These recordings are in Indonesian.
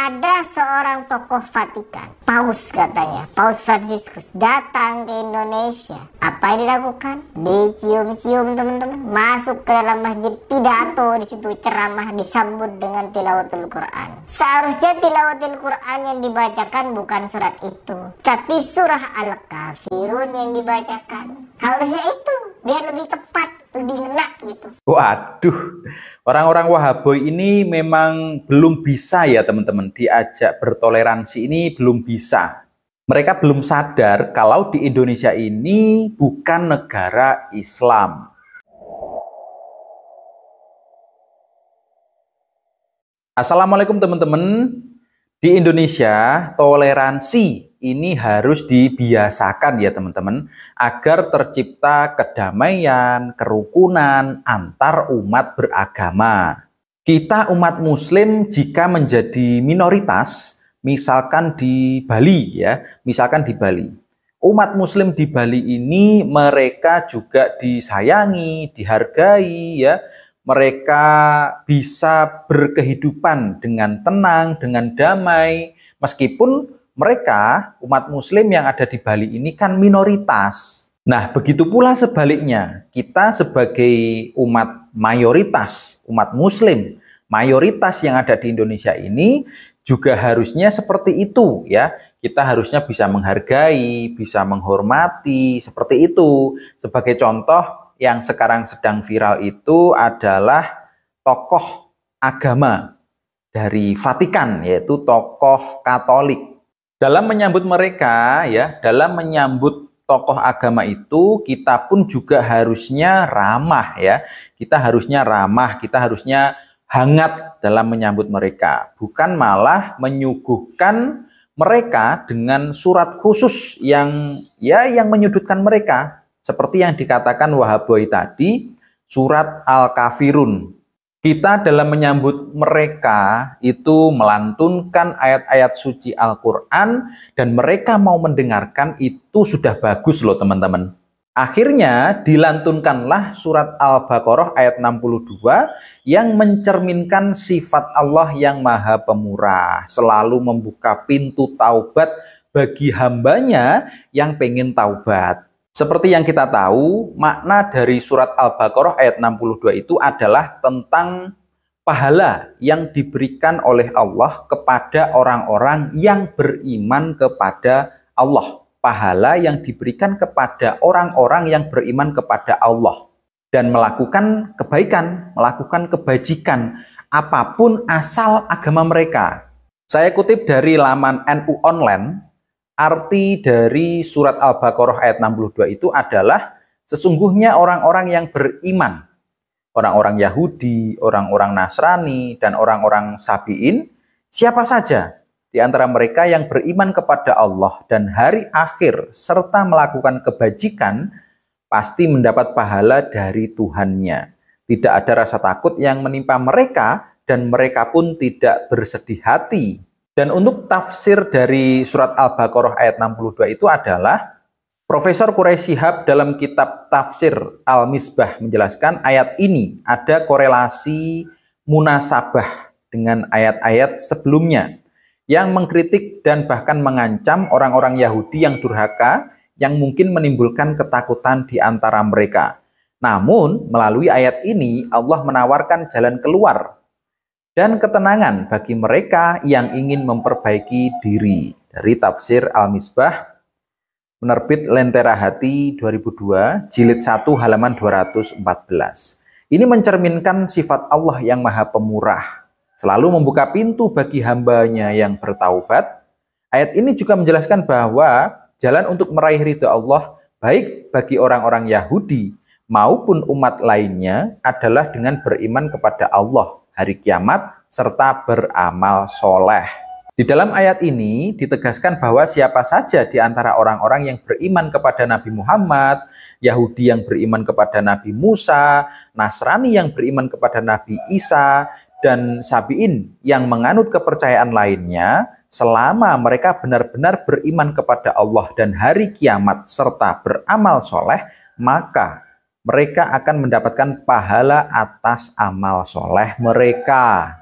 ada seorang tokoh Vatikan, Paus katanya, Paus Fransiskus datang ke Indonesia. Apa yang dilakukan? Dicium-cium teman-teman, masuk ke dalam masjid, pidato di situ, ceramah, disambut dengan tilawatul Quran. Seharusnya tilawatul Quran yang dibacakan bukan surat itu, tapi surah Al-Kafirun yang dibacakan. Harusnya itu, biar lebih tepat, lebih ngena gitu. Waduh, orang-orang Wahaboy ini memang belum bisa ya teman-teman, diajak bertoleransi ini belum bisa. Mereka belum sadar kalau di Indonesia ini bukan negara Islam. Assalamualaikum teman-teman. Di Indonesia, toleransi ini harus dibiasakan ya teman-teman, agar tercipta kedamaian, kerukunan antar umat beragama. Kita umat muslim jika menjadi minoritas, misalkan di Bali ya, misalkan di Bali. Umat muslim di Bali ini mereka juga disayangi, dihargai ya. Mereka bisa berkehidupan dengan tenang, dengan damai, meskipun mereka, umat muslim yang ada di Bali ini kan minoritas. Nah, begitu pula sebaliknya, kita sebagai umat mayoritas, umat muslim, mayoritas yang ada di Indonesia ini juga harusnya seperti itu ya. Kita harusnya bisa menghargai, bisa menghormati, seperti itu. Sebagai contoh, yang sekarang sedang viral itu adalah tokoh agama dari Vatikan, yaitu tokoh Katolik. Dalam menyambut mereka, ya, dalam menyambut tokoh agama itu, kita pun juga harusnya ramah, ya. Kita harusnya ramah, kita harusnya hangat dalam menyambut mereka, bukan malah menyuguhkan mereka dengan surat khusus yang menyudutkan mereka. Seperti yang dikatakan Wahaboy tadi, surat Al-Kafirun. Kita dalam menyambut mereka itu melantunkan ayat-ayat suci Al-Quran dan mereka mau mendengarkan itu sudah bagus loh teman-teman. Akhirnya dilantunkanlah surat Al-Baqarah ayat 62 yang mencerminkan sifat Allah yang Maha Pemurah, selalu membuka pintu taubat bagi hambanya yang pengen taubat. Seperti yang kita tahu, makna dari surat Al-Baqarah ayat 62 itu adalah tentang pahala yang diberikan oleh Allah kepada orang-orang yang beriman kepada Allah. Pahala yang diberikan kepada orang-orang yang beriman kepada Allah. Dan melakukan kebaikan, melakukan kebajikan, apapun asal agama mereka. Saya kutip dari laman NU Online. Arti dari surat Al-Baqarah ayat 62 itu adalah sesungguhnya orang-orang yang beriman, orang-orang Yahudi, orang-orang Nasrani, dan orang-orang Sabi'in, siapa saja di antara mereka yang beriman kepada Allah dan hari akhir serta melakukan kebajikan, pasti mendapat pahala dari Tuhannya. Tidak ada rasa takut yang menimpa mereka dan mereka pun tidak bersedih hati. Dan untuk tafsir dari surat Al-Baqarah ayat 62 itu adalah Profesor Quraisy Shihab dalam kitab tafsir Al-Misbah menjelaskan ayat ini ada korelasi munasabah dengan ayat-ayat sebelumnya yang mengkritik dan bahkan mengancam orang-orang Yahudi yang durhaka yang mungkin menimbulkan ketakutan di antara mereka. Namun melalui ayat ini Allah menawarkan jalan keluar dan ketenangan bagi mereka yang ingin memperbaiki diri. Dari tafsir Al-Misbah, penerbit Lentera Hati 2002, jilid 1 halaman 214. Ini mencerminkan sifat Allah yang Maha Pemurah, selalu membuka pintu bagi hambanya yang bertaubat. Ayat ini juga menjelaskan bahwa jalan untuk meraih ridha Allah, baik bagi orang-orang Yahudi maupun umat lainnya, adalah dengan beriman kepada Allah, hari kiamat, serta beramal soleh. Di dalam ayat ini ditegaskan bahwa siapa saja di antara orang-orang yang beriman kepada Nabi Muhammad, Yahudi yang beriman kepada Nabi Musa, Nasrani yang beriman kepada Nabi Isa, dan Sabi'in yang menganut kepercayaan lainnya, selama mereka benar-benar beriman kepada Allah dan hari kiamat serta beramal soleh, maka mereka akan mendapatkan pahala atas amal soleh mereka.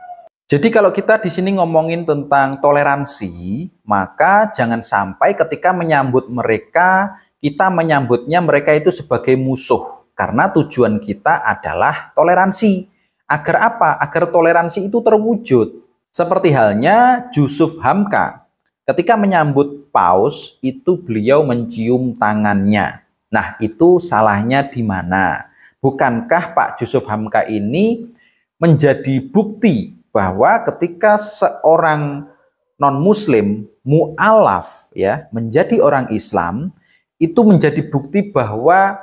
Jadi kalau kita di sini ngomongin tentang toleransi, maka jangan sampai ketika menyambut mereka, kita menyambutnya mereka itu sebagai musuh. Karena tujuan kita adalah toleransi. Agar apa? Agar toleransi itu terwujud. Seperti halnya Yusuf Hamka. Ketika menyambut paus, itu beliau mencium tangannya. Nah, itu salahnya di mana? Bukankah Pak Yusuf Hamka ini menjadi bukti bahwa ketika seorang non-muslim mu'alaf ya menjadi orang Islam, itu menjadi bukti bahwa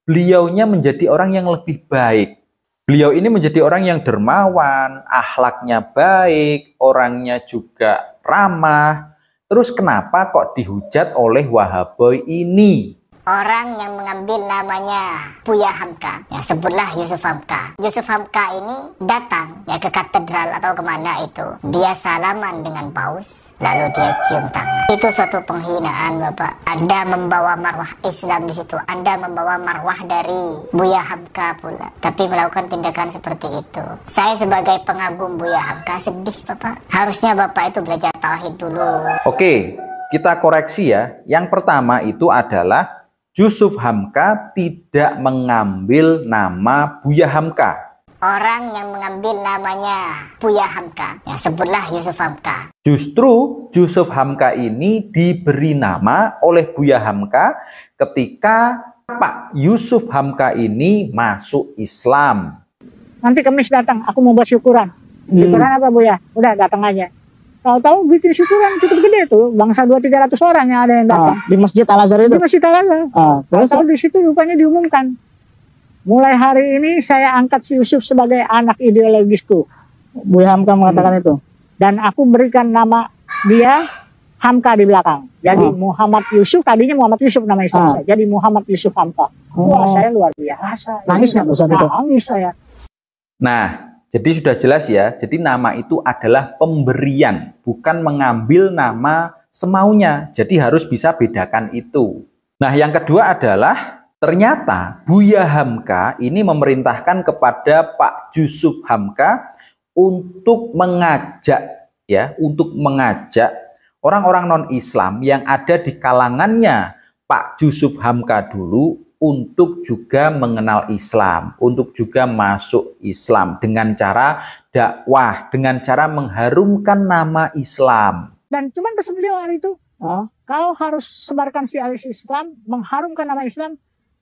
beliaunya menjadi orang yang lebih baik. Beliau ini menjadi orang yang dermawan, akhlaknya baik, orangnya juga ramah. Terus kenapa kok dihujat oleh Wahaboy ini? Orang yang mengambil namanya Buya Hamka, ya sebutlah Yusuf Hamka. Yusuf Hamka ini datang ya ke katedral atau kemana itu. Dia salaman dengan paus, lalu dia cium tangan. Itu suatu penghinaan, Bapak. Anda membawa marwah Islam di situ. Anda membawa marwah dari Buya Hamka pula. Tapi melakukan tindakan seperti itu. Saya sebagai pengagum Buya Hamka sedih, Bapak. Harusnya Bapak itu belajar tauhid dulu. Oke, kita koreksi ya. Yang pertama itu adalah Yusuf Hamka tidak mengambil nama Buya Hamka. Orang yang mengambil namanya Buya Hamka, ya sebutlah Yusuf Hamka. Justru Yusuf Hamka ini diberi nama oleh Buya Hamka ketika Pak Yusuf Hamka ini masuk Islam. Nanti Kamis datang, aku mau buat syukuran. Syukuran apa Buya? Udah datang aja. Tahu-tahu bikin syukuran cukup gede tuh, bangsa 200-300 orang yang ada yang datang. Di Masjid Al-Azhar itu? Di Masjid Al-Azhar. Terus Tahu di situ rupanya diumumkan. Mulai hari ini saya angkat si Yusuf sebagai anak ideologisku. Buya Hamka mengatakan itu. Dan aku berikan nama dia Hamka di belakang. Jadi Muhammad Yusuf, tadinya Muhammad Yusuf nama istri saya. Jadi Muhammad Yusuf Hamka. Wah, saya luar biasa. Nangis nggak saat itu? Nangis saya. Nah, jadi sudah jelas ya, jadi nama itu adalah pemberian, bukan mengambil nama semaunya. Jadi harus bisa bedakan itu. Nah, yang kedua adalah ternyata Buya Hamka ini memerintahkan kepada Pak Yusuf Hamka untuk mengajak orang-orang non-Islam yang ada di kalangannya Pak Yusuf Hamka dulu untuk juga mengenal Islam, untuk juga masuk Islam dengan cara dakwah, dengan cara mengharumkan nama Islam. Dan cuman pesan beliau hari itu, kau harus sebarkan sialis Islam, mengharumkan nama Islam,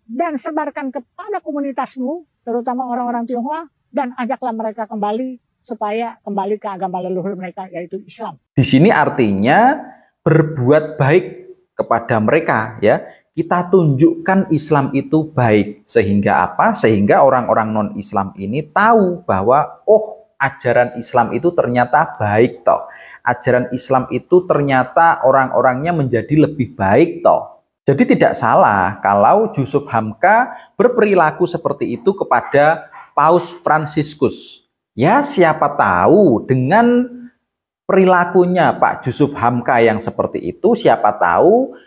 dan sebarkan kepada komunitasmu, terutama orang-orang Tionghoa, dan ajaklah mereka kembali supaya kembali ke agama leluhur mereka, yaitu Islam. Di sini artinya berbuat baik kepada mereka, ya. Kita tunjukkan Islam itu baik. Sehingga apa? Sehingga orang-orang non-Islam ini tahu bahwa ajaran Islam itu ternyata baik toh. Ajaran Islam itu ternyata orang-orangnya menjadi lebih baik toh. Jadi tidak salah kalau Yusuf Hamka berperilaku seperti itu kepada Paus Fransiskus. Ya, siapa tahu dengan perilakunya Pak Yusuf Hamka yang seperti itu, siapa tahu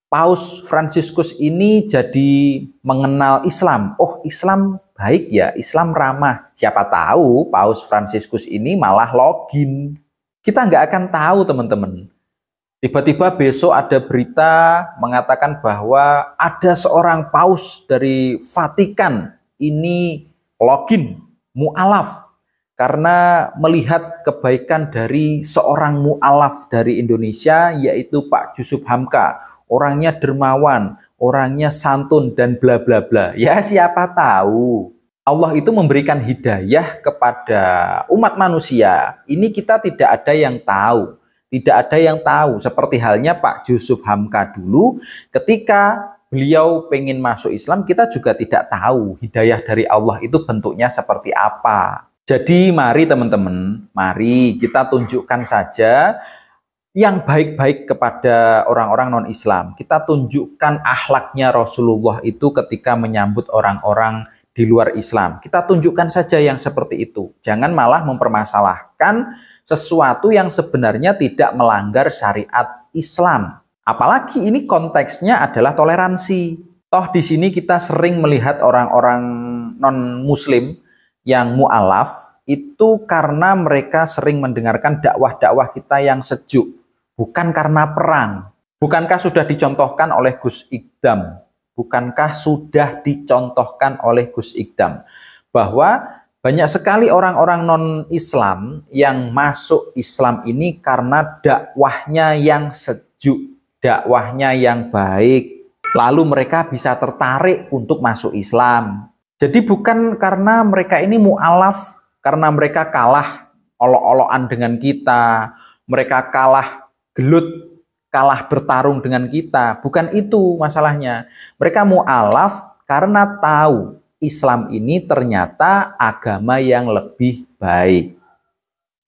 Paus Fransiskus ini jadi mengenal Islam. Oh, Islam baik ya, Islam ramah. Siapa tahu Paus Fransiskus ini malah login. Kita nggak akan tahu, teman-teman. Tiba-tiba besok ada berita mengatakan bahwa ada seorang paus dari Vatikan ini login, mu'alaf. Karena melihat kebaikan dari seorang mu'alaf dari Indonesia, yaitu Pak Yusuf Hamka. Orangnya dermawan, orangnya santun, dan bla bla bla. Ya, siapa tahu. Allah itu memberikan hidayah kepada umat manusia. Ini kita tidak ada yang tahu. Tidak ada yang tahu. Seperti halnya Pak Yusuf Hamka dulu, ketika beliau pengen masuk Islam, kita juga tidak tahu hidayah dari Allah itu bentuknya seperti apa. Jadi mari teman-teman, mari kita tunjukkan saja yang baik-baik kepada orang-orang non-Islam. Kita tunjukkan akhlaknya Rasulullah itu ketika menyambut orang-orang di luar Islam. Kita tunjukkan saja yang seperti itu. Jangan malah mempermasalahkan sesuatu yang sebenarnya tidak melanggar syariat Islam. Apalagi ini konteksnya adalah toleransi. Toh di sini kita sering melihat orang-orang non-Muslim yang mu'alaf, itu karena mereka sering mendengarkan dakwah-dakwah kita yang sejuk, bukan karena perang. Bukankah sudah dicontohkan oleh Gus Ikdam? Bukankah sudah dicontohkan oleh Gus Ikdam bahwa banyak sekali orang-orang non-Islam yang masuk Islam ini karena dakwahnya yang sejuk, dakwahnya yang baik. Lalu mereka bisa tertarik untuk masuk Islam. Jadi bukan karena mereka ini mu'alaf, karena mereka kalah olok-olokan dengan kita, mereka kalah gelut, kalah bertarung dengan kita. Bukan itu masalahnya. Mereka mu'alaf karena tahu Islam ini ternyata agama yang lebih baik.